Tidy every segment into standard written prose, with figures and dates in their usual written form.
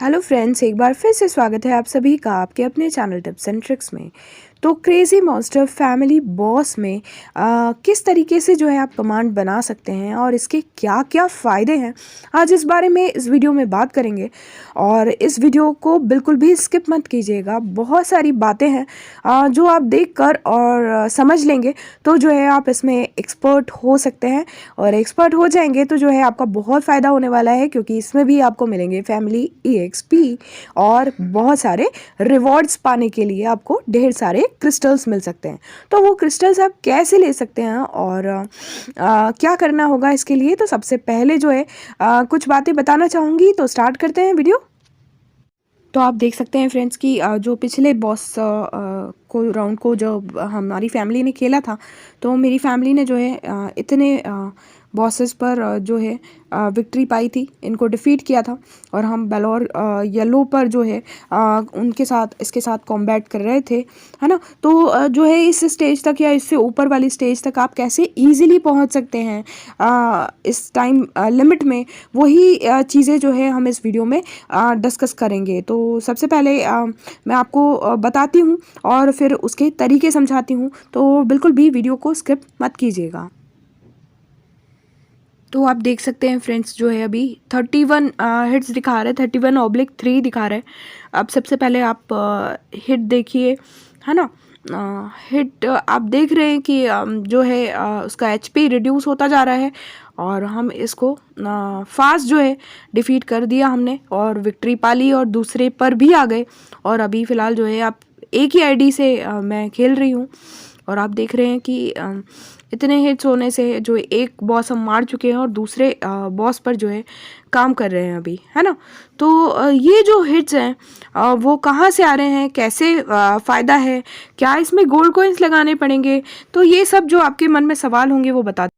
Hello friends, एक बार फिर से स्वागत है आप सभी का आपके अपने चैनल टिप्स एंड ट्रिक्स में। तो क्रेज़ी मॉन्स्टर फैमिली बॉस में किस तरीके से जो है आप कमांड बना सकते हैं और इसके क्या क्या फ़ायदे हैं, आज इस बारे में इस वीडियो में बात करेंगे। और इस वीडियो को बिल्कुल भी स्किप मत कीजिएगा, बहुत सारी बातें हैं जो आप देखकर और समझ लेंगे तो जो है आप इसमें एक्सपर्ट हो सकते हैं। और एक्सपर्ट हो जाएंगे तो जो है आपका बहुत फ़ायदा होने वाला है, क्योंकि इसमें भी आपको मिलेंगे फैमिली EXP और बहुत सारे रिवॉर्ड्स पाने के लिए आपको ढेर सारे क्रिस्टल्स मिल सकते हैं। तो वो क्रिस्टल्स आप कैसे ले सकते हैं और क्या करना होगा इसके लिए, तो सबसे पहले जो है कुछ बातें बताना चाहूँगी। तो स्टार्ट करते हैं वीडियो। तो आप देख सकते हैं फ्रेंड्स कि जो पिछले बॉस को राउंड को जो हमारी फैमिली ने खेला था, तो मेरी फैमिली ने जो है इतने बॉसेस पर जो है विक्ट्री पाई थी, इनको डिफीट किया था। और हम बेलोर येलो पर जो है उनके साथ इसके साथ कॉम्बैट कर रहे थे, है ना। तो जो है इस स्टेज तक या इससे ऊपर वाली स्टेज तक आप कैसे इजीली पहुंच सकते हैं इस टाइम लिमिट में, वही चीज़ें जो है हम इस वीडियो में डिस्कस करेंगे। तो सबसे पहले मैं आपको बताती हूँ और फिर उसके तरीके समझाती हूँ, तो बिल्कुल भी वीडियो को स्किप मत कीजिएगा। तो आप देख सकते हैं फ्रेंड्स, जो है अभी 31 हिट्स दिखा रहे हैं, 31/3 दिखा रहे हैं। अब सबसे पहले आप हिट देखिए, है ना। हिट आप देख रहे हैं कि जो है उसका HP रिड्यूस होता जा रहा है और हम इसको फास्ट जो है डिफीट कर दिया हमने और विक्ट्री पा ली और दूसरे पर भी आ गए। और अभी फ़िलहाल जो है आप एक ही ID से मैं खेल रही हूँ और आप देख रहे हैं कि इतने हिट्स होने से जो एक बॉस हम मार चुके हैं और दूसरे बॉस पर जो है काम कर रहे हैं अभी, है ना। तो ये जो हिट्स हैं वो कहाँ से आ रहे हैं, कैसे फ़ायदा है, क्या इसमें गोल्ड कॉइन्स लगाने पड़ेंगे, तो ये सब जो आपके मन में सवाल होंगे वो बता।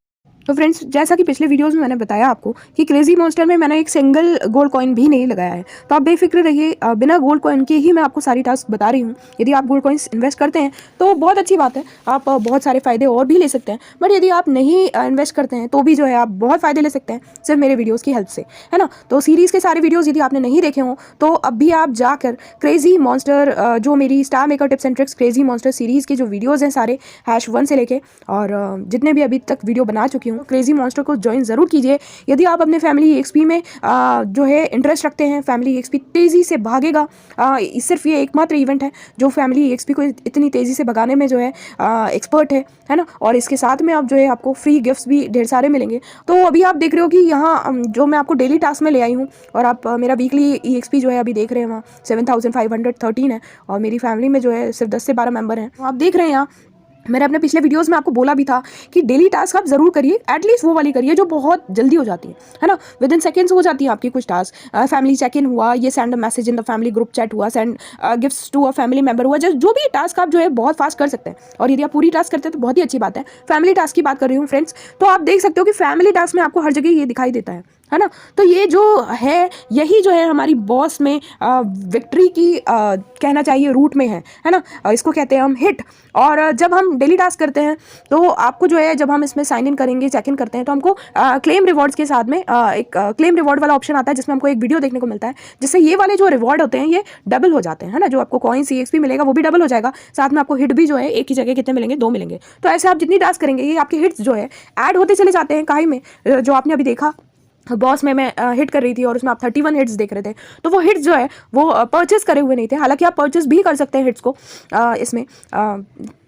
तो फ्रेंड्स, जैसा कि पिछले वीडियोस में मैंने बताया आपको कि क्रेजी मॉन्स्टर में मैंने एक सिंगल गोल्ड कॉइन भी नहीं लगाया है। तो आप बेफिक्र रहिए, बिना गोल्ड कॉइन के ही मैं आपको सारी टास्क बता रही हूँ। यदि आप गोल्ड कॉइन्स इन्वेस्ट करते हैं तो बहुत अच्छी बात है, आप बहुत सारे फ़ायदे और भी ले सकते हैं। बट यदि आप नहीं इन्वेस्ट करते हैं तो भी जो है आप बहुत फ़ायदे ले सकते हैं सिर्फ मेरे वीडियोज़ की हेल्प से, है ना। तो सीरीज़ के सारे वीडियोज़ यदि आपने नहीं देखे हों तो अब भी आप जाकर क्रेजी मॉन्स्टर जो मेरी star maker tips and tricks crazy monster series के जो वीडियोज़ हैं सारे #1 से लेके और जितने भी अभी तक वीडियो बना चुकी हूँ, क्रेजी मॉन्स्टर को ज्वाइन ज़रूर कीजिए। यदि आप अपने फैमिली EXP में जो है इंटरेस्ट रखते हैं, फैमिली EXP तेज़ी से भागेगा। सिर्फ ये एकमात्र इवेंट है जो फैमिली EXP को इतनी तेज़ी से भगाने में जो है एक्सपर्ट है ना। और इसके साथ में आप जो है आपको फ्री गिफ्ट्स भी ढेर सारे मिलेंगे। तो अभी आप देख रहे हो कि यहाँ जो मैं आपको डेली टास्क में ले आई हूँ और आप मेरा वीकली EXP जो है अभी देख रहे हैं, वहाँ 7513 है और मेरी फैमिली में जो है सिर्फ 10 से 12 मेंबर हैं। तो आप देख रहे हैं यहाँ, मैंने अपने पिछले वीडियोस में आपको बोला भी था कि डेली टास्क आप ज़रूर करिए, एटलीस्ट वो वाली करिए जो बहुत जल्दी हो जाती है ना। विद इन सेकेंड्स हो जाती है आपकी कुछ टास्क। फैमिली चेक इन हुआ, ये send a message in the family group chat हुआ, send gifts to a family member हुआ, जो भी टास्क आप जो है बहुत फास्ट कर सकते हैं। और यदि आप पूरी टास्क करते हैं तो बहुत ही अच्छी बात है। फैमिली टास्क की बात कर रही हूँ फ्रेंड्स, तो आप देख सकते हो कि फैमिली टास्क में आपको हर जगह ये दिखाई देता है ना। तो ये जो है यही जो है हमारी बॉस में विक्ट्री की कहना चाहिए रूट में है ना। इसको कहते हैं हम हिट। और जब हम डेली टास्क करते हैं तो आपको जो है, जब हम इसमें साइन इन करेंगे, चेक इन करते हैं, तो हमको क्लेम रिवॉर्ड्स के साथ में एक क्लेम रिवॉर्ड वाला ऑप्शन आता है जिसमें हमको एक वीडियो देखने को मिलता है, जिससे ये वाले जो रिवॉर्ड होते हैं ये डबल हो जाते हैं, है ना। जो आपको कॉइन्स EXP मिलेगा वो भी डबल हो जाएगा, साथ में आपको हिट भी जो है एक ही जगह कितने मिलेंगे, 2 मिलेंगे। तो ऐसे आप जितनी टास्क करेंगे ये आपके हिट्स जो है ऐड होते चले जाते हैं काई में। जो आपने अभी देखा बॉस में मैं हिट कर रही थी और उसमें आप 31 हिट्स देख रहे थे, तो वो हिट्स जो है वो परचेस करे हुए नहीं थे। हालांकि आप परचेस भी कर सकते हैं हिट्स को इसमें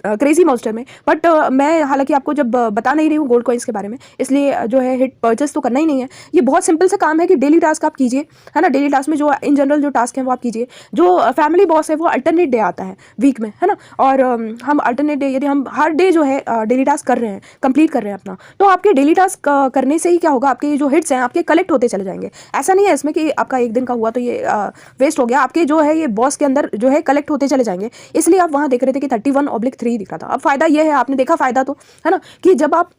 क्रेजी मॉन्स्टर में, बट मैं हालांकि आपको जब बता नहीं रही हूँ गोल्ड कॉइन्स के बारे में, इसलिए जो है हिट परचेस तो करना ही नहीं है। ये बहुत सिंपल सा काम है कि डेली टास्क आप कीजिए, है ना। डेली टास्क में जो इन जनरल जो टास्क हैं वो आप कीजिए। जो फैमिली बॉस है वो अल्टरनेट डे आता है वीक में, है ना। और हम अल्टरनेट डे, यदि हम हर डे जो है डेली टास्क कर रहे हैं, कंप्लीट कर रहे हैं अपना, तो आपके डेली टास्क करने से ही क्या होगा, आपके जो हिट्स हैं आपके कलेक्ट होते चले जाएंगे। ऐसा नहीं है इसमें कि आपका एक दिन का हुआ तो ये वेस्ट हो गया, आपके जो है ये बॉस के अंदर जो है कलेक्ट होते चले जाएंगे। इसलिए आप वहाँ देख रहे थे कि 31/3 दिख रहा था। अब फायदा ये है, आपने देखा फायदा तो, है ना, कि जब आप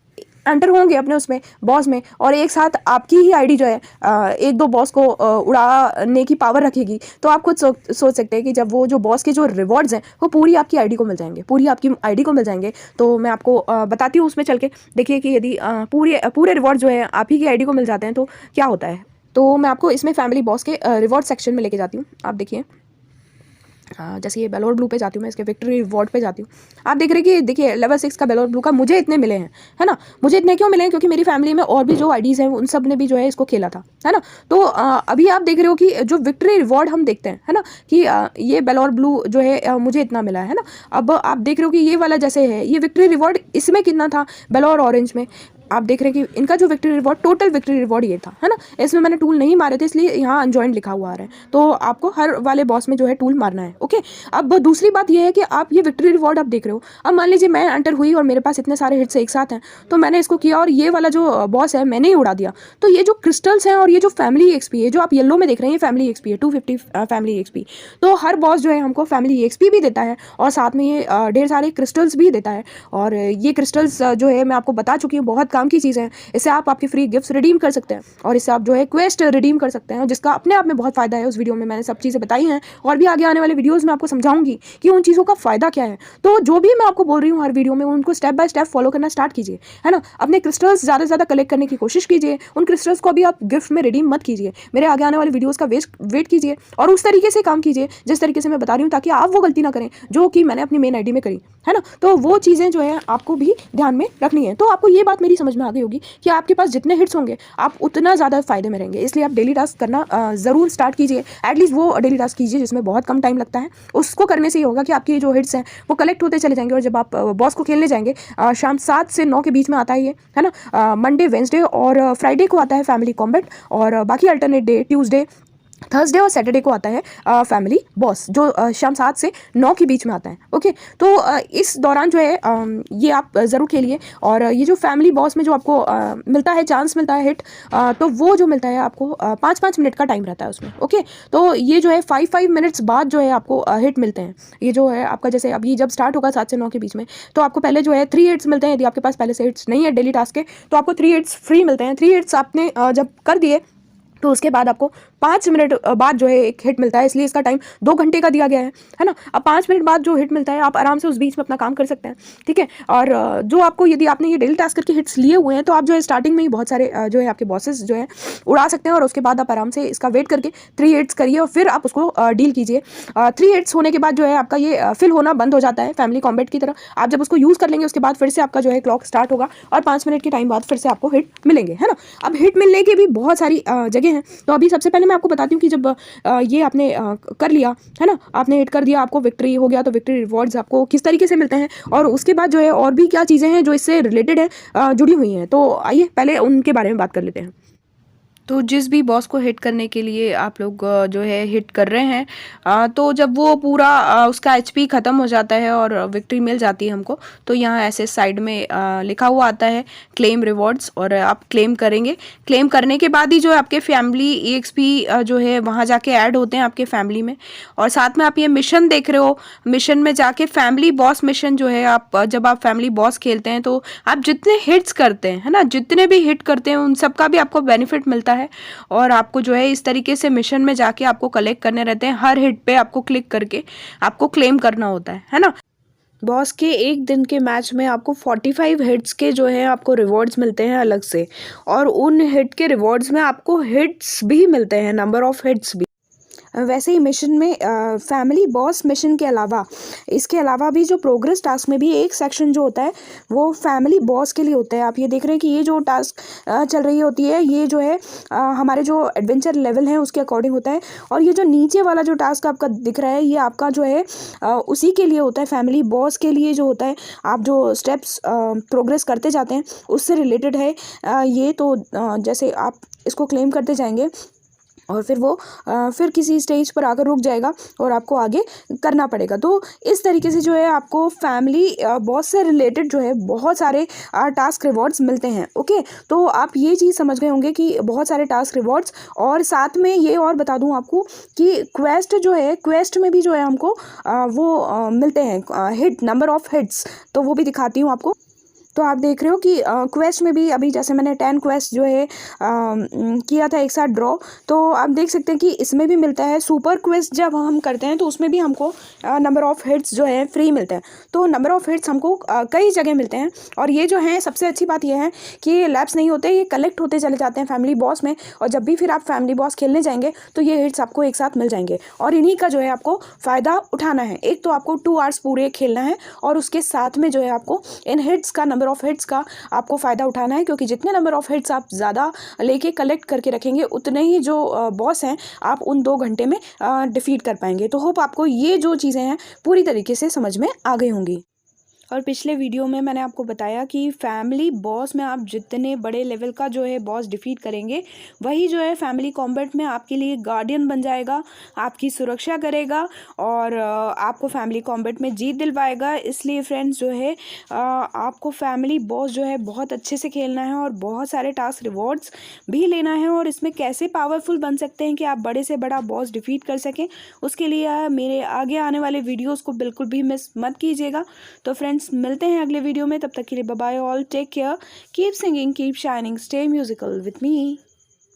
एंटर होंगे अपने उसमें बॉस में और एक साथ आपकी ही ID जो है एक दो बॉस को उड़ाने की पावर रखेगी, तो आप खुद सोच सकते हैं कि जब वो जो बॉस के जो रिवॉर्ड्स हैं वो पूरी आपकी ID को मिल जाएंगे, पूरी आपकी ID को मिल जाएंगे। तो मैं आपको बताती हूँ उसमें चल के, देखिए कि यदि पूरे रिवॉर्ड जो है आप ही की ID को मिल जाते हैं तो क्या होता है। तो मैं आपको इसमें फैमिली बॉस के रिवॉर्ड सेक्शन में लेके जाती हूँ। आप देखिए, जैसे ये बेलोर ब्लू पे जाती हूँ मैं, इसके विक्ट्री रिवॉर्ड पे जाती हूँ। आप देख रहे हैं कि देखिए लेवल 6 का बेलोर ब्लू का मुझे इतने मिले हैं, है ना। मुझे इतने क्यों मिले हैं? क्योंकि मेरी फैमिली में और भी जो आईडीज़ हैं उन सब ने भी जो है इसको खेला था, है ना। तो अभी आप देख रहे हो कि जो विक्ट्री रिवॉर्ड हम देखते हैं, है ना, कि ये बेलोर ब्लू जो है मुझे इतना मिला है ना। अब आप देख रहे हो कि ये वाला जैसे है, ये विक्ट्री रिवॉर्ड इसमें कितना था बेलोर ऑरेंज में। आप देख रहे हैं कि इनका जो victory reward, total victory reward ये था, है ना। इसमें मैंने टूल नहीं मारे थे इसलिए यहाँ अनजॉइंट लिखा हुआ आ रहा है। तो आपको हर वाले बॉस में जो है टूल मारना है, ओके। अब दूसरी बात ये है कि आप ये विक्ट्री रिवॉर्ड आप देख रहे हो। अब मान लीजिए मैं एंटर हुई और मेरे पास इतने सारे हिट्स एक साथ हैं, तो मैंने इसको किया और ये वाला जो बॉस है मैंने ही उड़ा दिया। तो ये जो क्रिस्टल्स हैं और ये जो फैमिली एक्सपी है, जो आप येलो में देख रहे हैं, ये फैमिली एक्सपी है, 250 फैमिली एक्सपी। तो हर बॉस जो है हमको फैमिली एक्सपी भी देता है और साथ में ये ढेर सारे क्रिस्टल्स भी देता है। और ये क्रिस्टल्स जो है मैं आपको बता चुकी हूँ, बहुत काम की चीज़ है। इससे आप आपकी फ्री गिफ्ट्स रिडीम कर सकते हैं और इससे आप जो है क्वेस्ट रिडीम कर सकते हैं, जिसका अपने आप में बहुत फ़ायदा है। उस वीडियो में मैंने सब चीज़ें बताई हैं और भी आगे आने वाले वीडियोज़ में आपको समझाऊंगी कि उन चीज़ों का फ़ायदा क्या है। तो जो भी मैं आपको बोल रही हूँ हर वीडियो में, उनको स्टेप बाय स्टेप फॉलो करना स्टार्ट कीजिए, है ना। अपने क्रिस्टल्स ज़्यादा से ज़्यादा कलेक्ट करने की कोशिश कीजिए। उन क्रिस्टल्स को अभी आप गिफ्ट में रिडीम मत कीजिए, मेरे आगे आने वाले वीडियोज़ का वेट कीजिए और उस तरीके से काम कीजिए जिस तरीके से मैं बता रही हूँ, ताकि आप वो गलती ना करें जो कि मैंने अपनी मेन आईडी में करी, है ना। तो वो चीज़ें जो है आपको भी ध्यान में रखनी है। तो आपको ये बात मेरी समझ में आ गई होगी कि आपके पास जितने हिट्स होंगे आप उतना ज़्यादा फ़ायदे में रहेंगे। इसलिए आप डेली टास्क करना ज़रूर स्टार्ट कीजिए। एटलीस्ट वो डेली टास्क कीजिए जिसमें बहुत कम टाइम लगता है। उसको करने से ये होगा कि आपके जो हिट्स हैं वो कलेक्ट होते चले जाएंगे और जब आप बॉस को खेलने जाएंगे, शाम 7 से 9 के बीच में आता है ये, है ना। मंडे, वेंसडे और फ्राइडे को आता है फैमिली कॉम्बैट और बाकी अल्टरनेट डे ट्यूसडे, थर्सडे और सैटरडे को आता है फैमिली बॉस, जो शाम 7 से 9 के बीच में आता है, ओके। तो इस दौरान जो है ये आप ज़रूर खेलिए। और ये जो फैमिली बॉस में जो आपको मिलता है, चांस मिलता है हिट, तो वो जो मिलता है आपको 5-5 मिनट का टाइम रहता है उसमें, ओके। तो ये जो है 5-5 मिनट्स बाद जो है आपको हिट मिलते हैं। ये जो है आपका, जैसे अभी जब स्टार्ट होगा 7 से 9 के बीच में, तो आपको पहले जो है 3 हिट्स मिलते हैं। यदि आपके पास पहले से हिट्स नहीं है डेली टास्क के, तो आपको 3 हिट्स फ्री मिलते हैं। 3 हिट्स आपने जब कर दिए तो उसके बाद आपको 5 मिनट बाद जो है एक हिट मिलता है, इसलिए इसका टाइम 2 घंटे का दिया गया है ना। अब 5 मिनट बाद जो हिट मिलता है आप आराम से उस बीच में अपना काम कर सकते हैं, ठीक है। और जो आपको, यदि आपने ये डेली टास्क करके हिट्स लिए हुए हैं, तो आप जो है स्टार्टिंग में ही बहुत सारे जो है आपके बॉसेस जो है उड़ा सकते हैं और उसके बाद आप आराम से इसका वेट करके 3 हिट्स करिए और फिर आप उसको डील कीजिए। 3 हिट्स होने के बाद जो है आपका ये फिल होना बंद हो जाता है फैमिली कॉम्बैट की तरह। आप जब उसको यूज़ कर लेंगे उसके बाद फिर से आपका जो है क्लॉक स्टार्ट होगा और 5 मिनट के टाइम बाद फिर से आपको हिट मिलेंगे, है ना। अब हिट मिलने की भी बहुत सारी जगह हैं। तो अभी सबसे पहले मैं आपको बताती हूँ कि जब ये आपने कर लिया, है ना, आपने हिट कर दिया, आपको विक्ट्री हो गया, तो विक्ट्री रिवॉर्ड्स आपको किस तरीके से मिलते हैं और उसके बाद जो है और भी क्या चीज़ें हैं जो इससे रिलेटेड है, जुड़ी हुई हैं। तो आइए पहले उनके बारे में बात कर लेते हैं। तो जिस भी बॉस को हिट करने के लिए आप लोग जो है हिट कर रहे हैं, तो जब वो पूरा उसका एचपी ख़त्म हो जाता है और विक्ट्री मिल जाती है हमको, तो यहाँ ऐसे साइड में लिखा हुआ आता है क्लेम रिवॉर्ड्स, और आप क्लेम करेंगे। क्लेम करने के बाद ही जो है आपके फैमिली ईएक्सपी जो है वहाँ जाके ऐड होते हैं आपके फैमिली में। और साथ में आप ये मिशन देख रहे हो, मिशन में जाके फैमिली बॉस मिशन जो है, आप जब आप फैमिली बॉस खेलते हैं तो आप जितने हिट्स करते हैं, है ना, जितने भी हिट करते हैं उन सब का भी आपको बेनिफिट मिलता है। और आपको जो है इस तरीके से मिशन में जाके आपको कलेक्ट करने रहते हैं। हर हिट पे आपको क्लिक करके आपको क्लेम करना होता है ना। बॉस के एक दिन के मैच में आपको 45 हिट्स के जो है आपको रिवॉर्ड्स मिलते हैं अलग से, और उन हिट के रिवॉर्ड्स में आपको हिट्स भी मिलते हैं, नंबर ऑफ हिट्स भी। वैसे ही मिशन में फैमिली बॉस मिशन के अलावा, इसके अलावा भी जो प्रोग्रेस टास्क में भी एक सेक्शन जो होता है वो फैमिली बॉस के लिए होता है। आप ये देख रहे हैं कि ये जो टास्क चल रही होती है, ये जो है हमारे जो एडवेंचर लेवल हैं उसके अकॉर्डिंग होता है। और ये जो नीचे वाला जो टास्क आपका दिख रहा है, ये आपका जो है उसी के लिए होता है, फैमिली बॉस के लिए जो होता है। आप जो स्टेप्स प्रोग्रेस करते जाते हैं उससे रिलेटेड है ये। तो जैसे आप इसको क्लेम करते जाएंगे और फिर वो फिर किसी स्टेज पर आकर रुक जाएगा और आपको आगे करना पड़ेगा। तो इस तरीके से जो है आपको फैमिली बॉस से रिलेटेड जो है बहुत सारे टास्क रिवॉर्ड्स मिलते हैं, ओके। तो आप ये चीज़ समझ गए होंगे कि बहुत सारे टास्क रिवॉर्ड्स। और साथ में ये और बता दूं आपको कि क्वेस्ट जो है, क्वेस्ट में भी जो है हमको वो मिलते हैं हिट, नंबर ऑफ हिट्स। तो वो भी दिखाती हूँ आपको। तो आप देख रहे हो कि क्वेस्ट में भी अभी जैसे मैंने 10 क्वेस्ट जो है किया था एक साथ ड्रॉ, तो आप देख सकते हैं कि इसमें भी मिलता है। सुपर क्वेस्ट जब हम करते हैं तो उसमें भी हमको नंबर ऑफ़ हिट्स जो है फ्री मिलते हैं। तो नंबर ऑफ़ हिट्स हमको कई जगह मिलते हैं, और ये जो है सबसे अच्छी बात ये है कि ये लैप्स नहीं होते, ये कलेक्ट होते चले जाते हैं फैमिली बॉस में, और जब भी फिर आप फैमिली बॉस खेलने जाएंगे तो ये हिट्स आपको एक साथ मिल जाएंगे, और इन्हीं का जो है आपको फ़ायदा उठाना है। एक तो आपको 2 आवर्स पूरे खेलना है, और उसके साथ में जो है आपको इन हिट्स का, नंबर ऑफ़ हिट्स का आपको फ़ायदा उठाना है, क्योंकि जितने नंबर ऑफ़ हिट्स आप ज़्यादा लेके कलेक्ट करके रखेंगे उतने ही जो बॉस हैं आप उन 2 घंटे में डिफीट कर पाएंगे। तो होप आपको ये जो चीज़ें हैं पूरी तरीके से समझ में आ गई होंगी। और पिछले वीडियो में मैंने आपको बताया कि फैमिली बॉस में आप जितने बड़े लेवल का जो है बॉस डिफीट करेंगे, वही जो है फैमिली कॉम्बैट में आपके लिए गार्डियन बन जाएगा, आपकी सुरक्षा करेगा, और आपको फैमिली कॉम्बैट में जीत दिलवाएगा। इसलिए फ्रेंड्स जो है आपको फैमिली बॉस जो है बहुत अच्छे से खेलना है, और बहुत सारे टास्क रिवॉर्ड्स भी लेना है, और इसमें कैसे पावरफुल बन सकते हैं कि आप बड़े से बड़ा बॉस डिफीट कर सकें, उसके लिए मेरे आगे आने वाले वीडियोज़ को बिल्कुल भी मिस मत कीजिएगा। तो फ्रेंड्स मिलते हैं अगले वीडियो में, तब तक के लिए bye bye all, take care, keep singing, keep shining, stay musical with me.